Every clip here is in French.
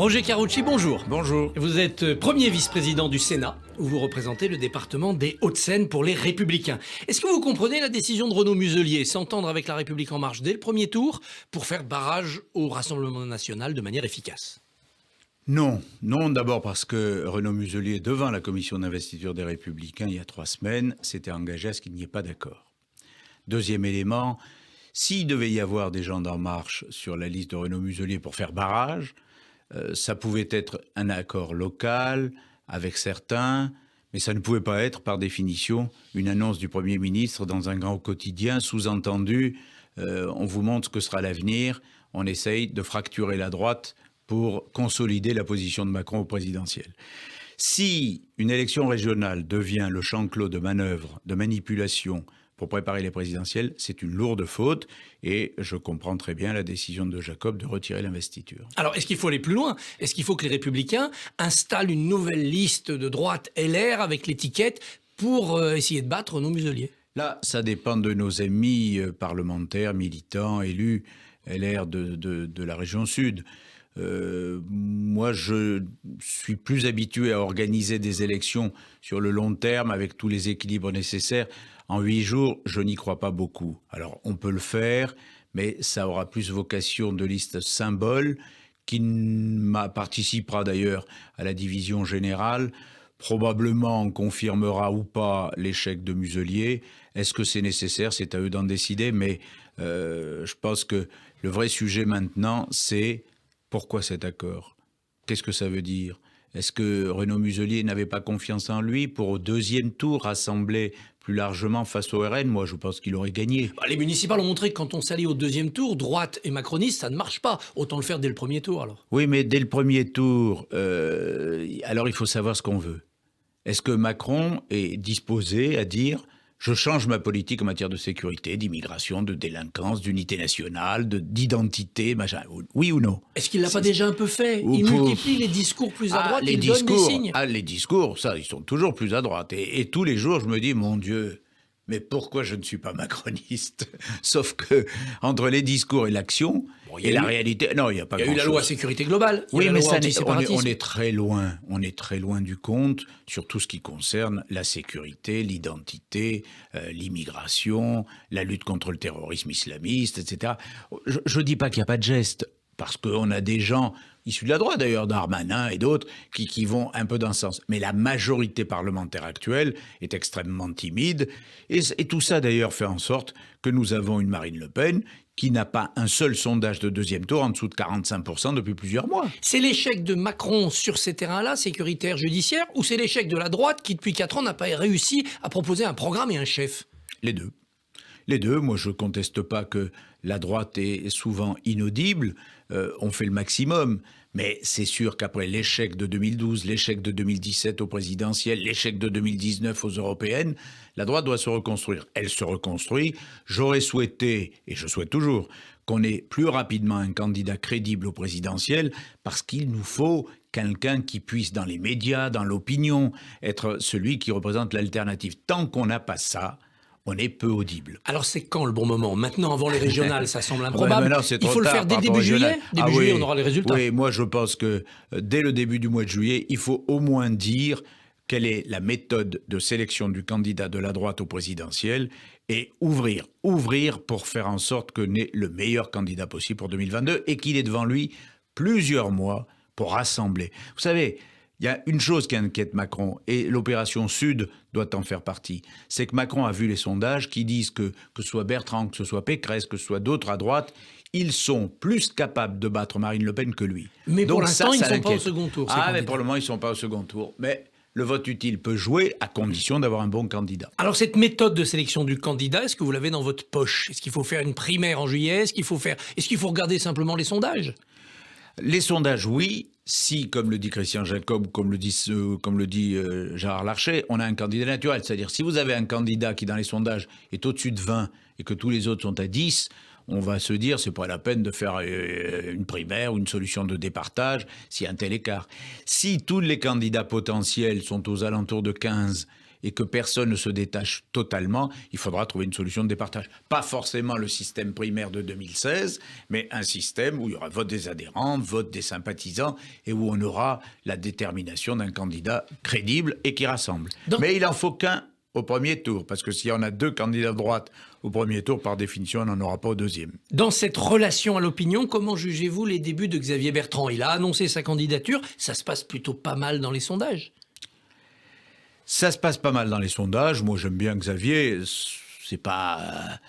Roger Carucci, bonjour. Bonjour. Vous êtes premier vice-président du Sénat, où vous représentez le département des Hauts-de-Seine pour les Républicains. Est-ce que vous comprenez la décision de Renaud Muselier, s'entendre avec La République En Marche dès le premier tour pour faire barrage au Rassemblement National de manière efficace? Non, d'abord parce que Renaud Muselier, devant la commission d'investiture des Républicains il y a 3 semaines, s'était engagé à ce qu'il n'y ait pas d'accord. Deuxième élément, s'il devait y avoir des gens d'En Marche sur la liste de Renaud Muselier pour faire barrage, ça pouvait être un accord local avec certains, mais ça ne pouvait pas être, par définition, une annonce du Premier ministre dans un grand quotidien, sous-entendu, on vous montre ce que sera l'avenir, on essaye de fracturer la droite pour consolider la position de Macron au présidentiel. Si une élection régionale devient le champ clos de manœuvres, de manipulation pour préparer les présidentielles, c'est une lourde faute et je comprends très bien la décision de Jacob de retirer l'investiture. Alors, est-ce qu'il faut aller plus loin? Est-ce qu'il faut que les Républicains installent une nouvelle liste de droite LR avec l'étiquette pour essayer de battre Renaud Muselier? Là, ça dépend de nos amis parlementaires, militants, élus LR de la région sud. Moi, je suis plus habitué à organiser des élections sur le long terme avec tous les équilibres nécessaires. En 8 jours, je n'y crois pas beaucoup. Alors, on peut le faire, mais ça aura plus vocation de liste symbole qui participera d'ailleurs à la division générale. Probablement, on confirmera ou pas l'échec de Muselier. Est-ce que c'est nécessaire? C'est à eux d'en décider, mais je pense que le vrai sujet maintenant, c'est pourquoi cet accord? Qu'est-ce que ça veut dire? Est-ce que Renaud Muselier n'avait pas confiance en lui pour au deuxième tour rassembler plus largement face au RN? Moi, je pense qu'il aurait gagné. Les municipales ont montré que quand on s'allie au deuxième tour, droite et macroniste, ça ne marche pas. Autant le faire dès le premier tour, alors. Oui, mais dès le premier tour, alors il faut savoir ce qu'on veut. Est-ce que Macron est disposé à dire « je change ma politique en matière de sécurité, d'immigration, de délinquance, d'unité nationale, d'identité, machin ». Oui ou non? Est-ce qu'il ne l'a pas déjà un peu fait? Il multiplie les discours plus à droite, il donne des signes. Les discours, ça, ils sont toujours plus à droite. Et tous les jours, je me dis, mon Dieu, mais pourquoi je ne suis pas macroniste? Sauf que entre les discours et l'action, et la réalité, non, il n'y a pas grand-chose. Il y a eu la loi sécurité globale. Oui, mais ça, on est très loin du compte sur tout ce qui concerne la sécurité, l'identité, l'immigration, la lutte contre le terrorisme islamiste, etc. Je ne dis pas qu'il n'y a pas de geste, parce qu'on a des gens issus de la droite d'ailleurs, Darmanin et d'autres, qui vont un peu dans ce sens. Mais la majorité parlementaire actuelle est extrêmement timide. Et tout ça d'ailleurs fait en sorte que nous avons une Marine Le Pen qui n'a pas un seul sondage de deuxième tour en dessous de 45% depuis plusieurs mois. C'est l'échec de Macron sur ces terrains-là, sécuritaires, judiciaires, ou c'est l'échec de la droite qui depuis 4 ans n'a pas réussi à proposer un programme et un chef? Les deux. Les deux, moi je ne conteste pas que la droite est souvent inaudible, on fait le maximum, mais c'est sûr qu'après l'échec de 2012, l'échec de 2017 au présidentiel, l'échec de 2019 aux européennes, la droite doit se reconstruire. Elle se reconstruit. J'aurais souhaité, et je souhaite toujours, qu'on ait plus rapidement un candidat crédible au présidentiel, parce qu'il nous faut quelqu'un qui puisse, dans les médias, dans l'opinion, être celui qui représente l'alternative. Tant qu'on n'a pas ça, on est peu audible. Alors c'est quand le bon moment? Maintenant, avant les régionales, ça semble improbable. Non, il faut le faire dès début juillet. Début juillet, on aura les résultats. Oui, moi je pense que dès le début du mois de juillet, il faut au moins dire quelle est la méthode de sélection du candidat de la droite au présidentiel et ouvrir pour faire en sorte que n'ait le meilleur candidat possible pour 2022 et qu'il ait devant lui plusieurs mois pour rassembler. Vous savez, il y a une chose qui inquiète Macron, et l'opération Sud doit en faire partie. C'est que Macron a vu les sondages qui disent que ce soit Bertrand, que ce soit Pécresse, que ce soit d'autres à droite, ils sont plus capables de battre Marine Le Pen que lui. Mais donc pour l'instant, ils ne sont pas au l'inquiète. second tour. Mais pour le moment, ils ne sont pas au second tour. Mais le vote utile peut jouer à condition d'avoir un bon candidat. Alors cette méthode de sélection du candidat, est-ce que vous l'avez dans votre poche? Est-ce qu'il faut faire une primaire en juillet? Est-ce qu'il faut regarder simplement les sondages? Les sondages, oui. Si, comme le dit Christian Jacob, comme le dit Gérard Larcher, on a un candidat naturel. C'est-à-dire, si vous avez un candidat qui, dans les sondages, est au-dessus de 20 et que tous les autres sont à 10, on va se dire, c'est pas la peine de faire une primaire ou une solution de départage s'il y a un tel écart. Si tous les candidats potentiels sont aux alentours de 15 et que personne ne se détache totalement, il faudra trouver une solution de départage. Pas forcément le système primaire de 2016, mais un système où il y aura vote des adhérents, vote des sympathisants, et où on aura la détermination d'un candidat crédible et qui rassemble. Mais il n'en faut qu'un au premier tour, parce que si on a 2 candidats de droite au premier tour, par définition, on n'en aura pas au deuxième. Dans cette relation à l'opinion, comment jugez-vous les débuts de Xavier Bertrand? Il a annoncé sa candidature, ça se passe plutôt pas mal dans les sondages. Ça se passe pas mal dans les sondages. Moi, j'aime bien Xavier. C'est pas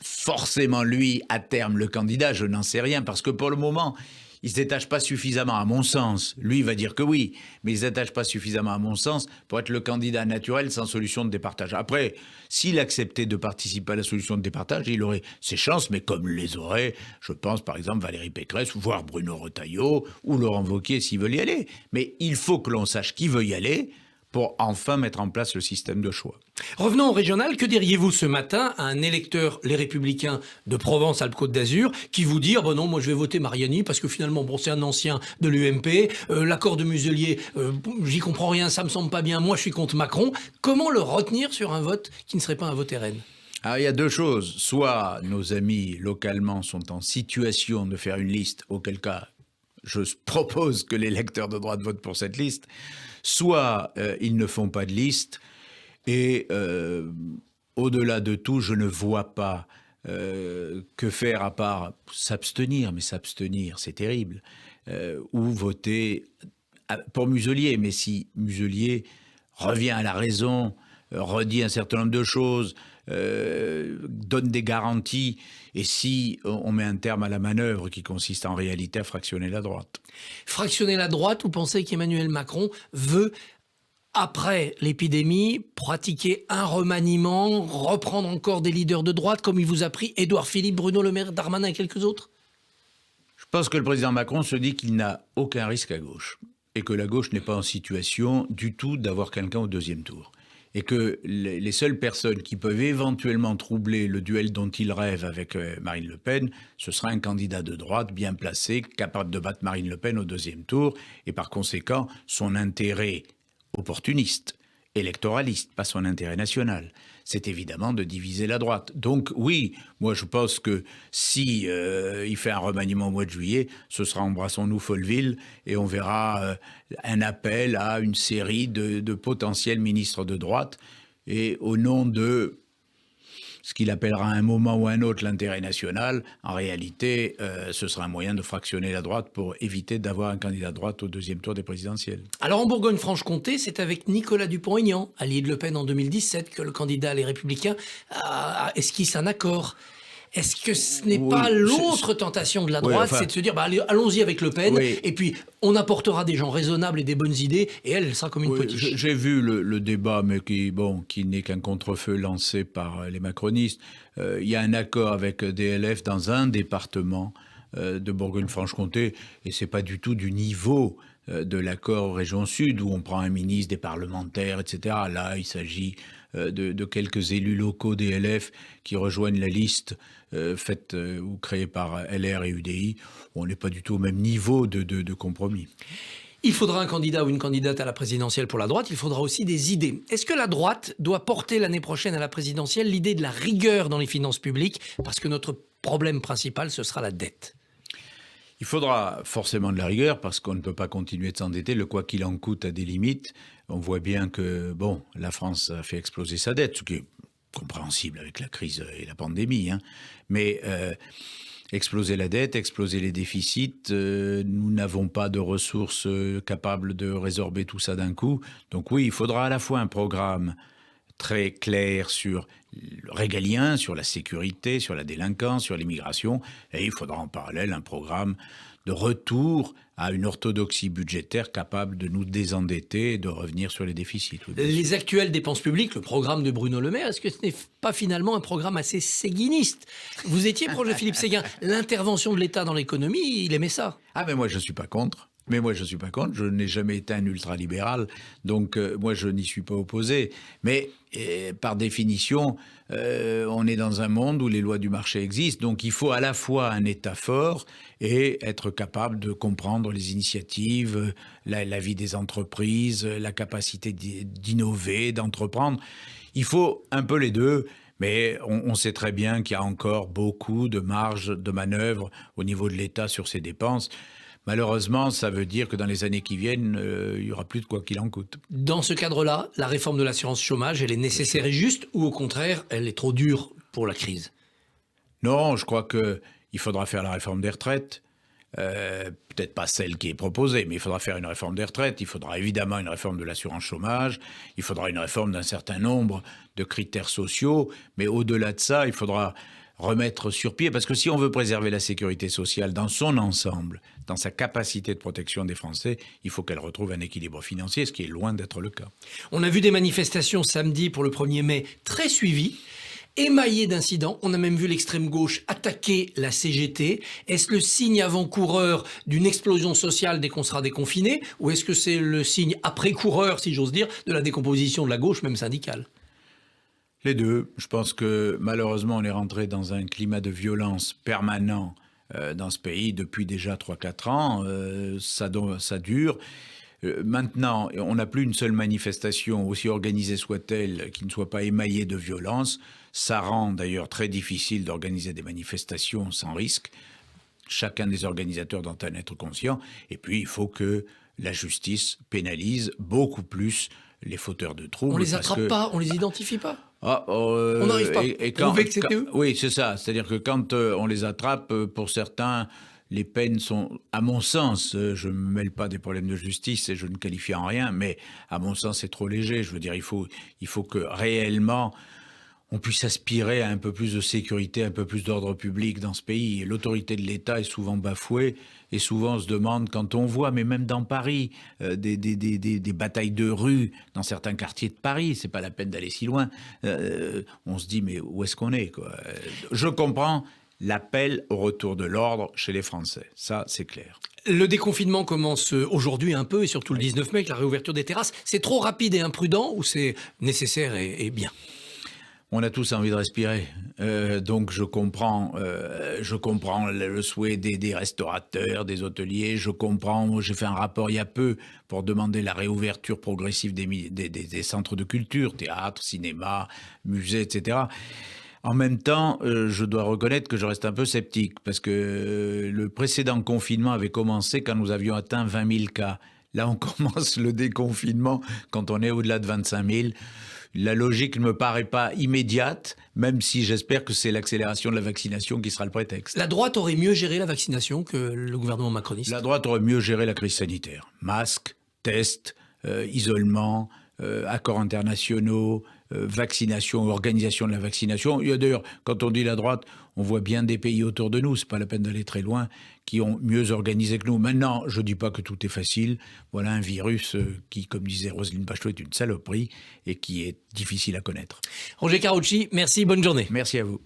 forcément lui, à terme, le candidat. Je n'en sais rien, parce que pour le moment, il ne se détache pas suffisamment, à mon sens. Lui, il va dire que oui, mais il ne se détache pas suffisamment, à mon sens, pour être le candidat naturel sans solution de départage. Après, s'il acceptait de participer à la solution de départage, il aurait ses chances, mais comme les aurait, je pense, par exemple, Valérie Pécresse, voire Bruno Retailleau, ou Laurent Wauquiez, s'ils veulent y aller. Mais il faut que l'on sache qui veut y aller pour enfin mettre en place le système de choix. Revenons au régional. Que diriez-vous ce matin à un électeur, les Républicains de Provence-Alpes-Côte d'Azur, qui vous dit non, moi je vais voter Mariani parce que finalement, c'est un ancien de l'UMP, l'accord de Muselier, j'y comprends rien, ça me semble pas bien, moi je suis contre Macron. Comment le retenir sur un vote qui ne serait pas un vote RN ? Alors, il y a 2 choses. Soit nos amis localement sont en situation de faire une liste, auquel cas je propose que les électeurs de droite votent pour cette liste, soit ils ne font pas de liste, et au-delà de tout, je ne vois pas que faire à part s'abstenir, mais s'abstenir, c'est terrible, ou voter pour Muselier. Mais si Muselier revient à la raison, redit un certain nombre de choses, donne des garanties, et si on met un terme à la manœuvre qui consiste en réalité à fractionner la droite. Fractionner la droite, vous pensez qu'Emmanuel Macron veut, après l'épidémie, pratiquer un remaniement, reprendre encore des leaders de droite, comme il vous a pris Édouard Philippe, Bruno Le Maire, Darmanin et quelques autres ? Je pense que le président Macron se dit qu'il n'a aucun risque à gauche, et que la gauche n'est pas en situation du tout d'avoir quelqu'un au deuxième tour. Et que les seules personnes qui peuvent éventuellement troubler le duel dont il rêve avec Marine Le Pen, ce sera un candidat de droite bien placé, capable de battre Marine Le Pen au deuxième tour, et par conséquent, son intérêt opportuniste, électoraliste, pas son intérêt national, c'est évidemment de diviser la droite. Donc oui, moi je pense que si il fait un remaniement au mois de juillet, ce sera Embrassons-nous Folleville, et on verra un appel à une série de potentiels ministres de droite, et au nom de ce qu'il appellera à un moment ou à un autre l'intérêt national, en réalité, ce sera un moyen de fractionner la droite pour éviter d'avoir un candidat de droite au deuxième tour des présidentielles. Alors en Bourgogne-Franche-Comté, c'est avec Nicolas Dupont-Aignan, allié de Le Pen en 2017, que le candidat Les Républicains esquisse un accord. Est-ce que ce n'est pas l'autre tentation de la droite, c'est de se dire allons-y avec Le Pen, et puis on apportera des gens raisonnables et des bonnes idées, et elle sera comme une potiche. J'ai vu le débat, mais qui n'est qu'un contre-feu lancé par les macronistes. Il y a un accord avec DLF dans un département de Bourgogne-Franche-Comté, et c'est pas du tout du niveau de l'accord Région Sud, où on prend un ministre, des parlementaires, etc. Là, il s'agit de quelques élus locaux DLF qui rejoignent la liste faite ou créée par LR et UDI. On n'est pas du tout au même niveau de compromis. Il faudra un candidat ou une candidate à la présidentielle pour la droite, il faudra aussi des idées. Est-ce que la droite doit porter l'année prochaine à la présidentielle l'idée de la rigueur dans les finances publiques, parce que notre problème principal, ce sera la dette ? Il faudra forcément de la rigueur, parce qu'on ne peut pas continuer de s'endetter. Le quoi qu'il en coûte a des limites. On voit bien que la France a fait exploser sa dette, ce qui est compréhensible avec la crise et la pandémie. Mais exploser la dette, exploser les déficits, nous n'avons pas de ressources capables de résorber tout ça d'un coup. Donc oui, il faudra à la fois un programme très clair sur le régalien, sur la sécurité, sur la délinquance, sur l'immigration, et il faudra en parallèle un programme de retour à une orthodoxie budgétaire capable de nous désendetter et de revenir sur les déficits. Les actuelles dépenses publiques, le programme de Bruno Le Maire, est-ce que ce n'est pas finalement un programme assez séguiniste ? Vous étiez proche de Philippe Séguin. L'intervention de l'État dans l'économie, il aimait ça. Ah mais moi je ne suis pas contre. Mais moi, je ne suis pas contre. Je n'ai jamais été un ultralibéral. Donc, moi, je n'y suis pas opposé. Mais, par définition, on est dans un monde où les lois du marché existent. Donc, il faut à la fois un État fort et être capable de comprendre les initiatives, la vie des entreprises, la capacité d'innover, d'entreprendre. Il faut un peu les deux. Mais on sait très bien qu'il y a encore beaucoup de marge de manœuvre au niveau de l'État sur ses dépenses. Malheureusement, ça veut dire que dans les années qui viennent, il n'y aura plus de quoi qu'il en coûte. Dans ce cadre-là, la réforme de l'assurance chômage, elle est nécessaire et juste, ou au contraire, elle est trop dure pour la crise? Non, je crois qu'il faudra faire la réforme des retraites. Peut-être pas celle qui est proposée, mais il faudra faire une réforme des retraites. Il faudra évidemment une réforme de l'assurance chômage. Il faudra une réforme d'un certain nombre de critères sociaux. Mais au-delà de ça, il faudra remettre sur pied, parce que si on veut préserver la sécurité sociale dans son ensemble, dans sa capacité de protection des Français, il faut qu'elle retrouve un équilibre financier, ce qui est loin d'être le cas. On a vu des manifestations samedi pour le 1er mai très suivies, émaillées d'incidents. On a même vu l'extrême gauche attaquer la CGT. Est-ce le signe avant-coureur d'une explosion sociale dès qu'on sera déconfiné, ou est-ce que c'est le signe après-coureur, si j'ose dire, de la décomposition de la gauche, même syndicale? Les deux. Je pense que malheureusement, on est rentré dans un climat de violence permanent dans ce pays depuis déjà 3-4 ans. Ça dure. Maintenant, on n'a plus une seule manifestation, aussi organisée soit-elle, qui ne soit pas émaillée de violence. Ça rend d'ailleurs très difficile d'organiser des manifestations sans risque. Chacun des organisateurs doit en être conscient. Et puis, il faut que la justice pénalise beaucoup plus les fauteurs de troubles. On les attrape pas, on les identifie pas. On n'arrive pas à prouver que c'était eux. Oui, c'est ça. C'est-à-dire que quand on les attrape, pour certains, les peines sont, à mon sens, je ne me mêle pas des problèmes de justice et je ne qualifie en rien, mais à mon sens, c'est trop léger. Je veux dire, il faut que réellement on puisse aspirer à un peu plus de sécurité, un peu plus d'ordre public dans ce pays. L'autorité de l'État est souvent bafouée et souvent on se demande, quand on voit, mais même dans Paris, des batailles de rue dans certains quartiers de Paris, c'est pas la peine d'aller si loin, on se dit mais où est-ce qu'on est, quoi. Je comprends l'appel au retour de l'ordre chez les Français, ça c'est clair. Le déconfinement commence aujourd'hui un peu, et surtout le 19 mai avec la réouverture des terrasses. C'est trop rapide et imprudent ou c'est nécessaire et bien? On a tous envie de respirer, donc je comprends le souhait des restaurateurs, des hôteliers. J'ai fait un rapport il y a peu pour demander la réouverture progressive des centres de culture, théâtre, cinéma, musées, etc. En même temps, je dois reconnaître que je reste un peu sceptique, parce que le précédent confinement avait commencé quand nous avions atteint 20 000 cas. Là, on commence le déconfinement quand on est au-delà de 25 000. La logique ne me paraît pas immédiate, même si j'espère que c'est l'accélération de la vaccination qui sera le prétexte. La droite aurait mieux géré la vaccination que le gouvernement macroniste? La droite aurait mieux géré la crise sanitaire. Masques, tests, isolement, accords internationaux, vaccination, organisation de la vaccination. Il y a d'ailleurs, quand on dit la droite, on voit bien des pays autour de nous, c'est pas la peine d'aller très loin, qui ont mieux organisé que nous. Maintenant, je dis pas que tout est facile. Voilà un virus qui, comme disait Roselyne Bachelot, est une saloperie et qui est difficile à connaître. Roger Carucci, merci, bonne journée. Merci à vous.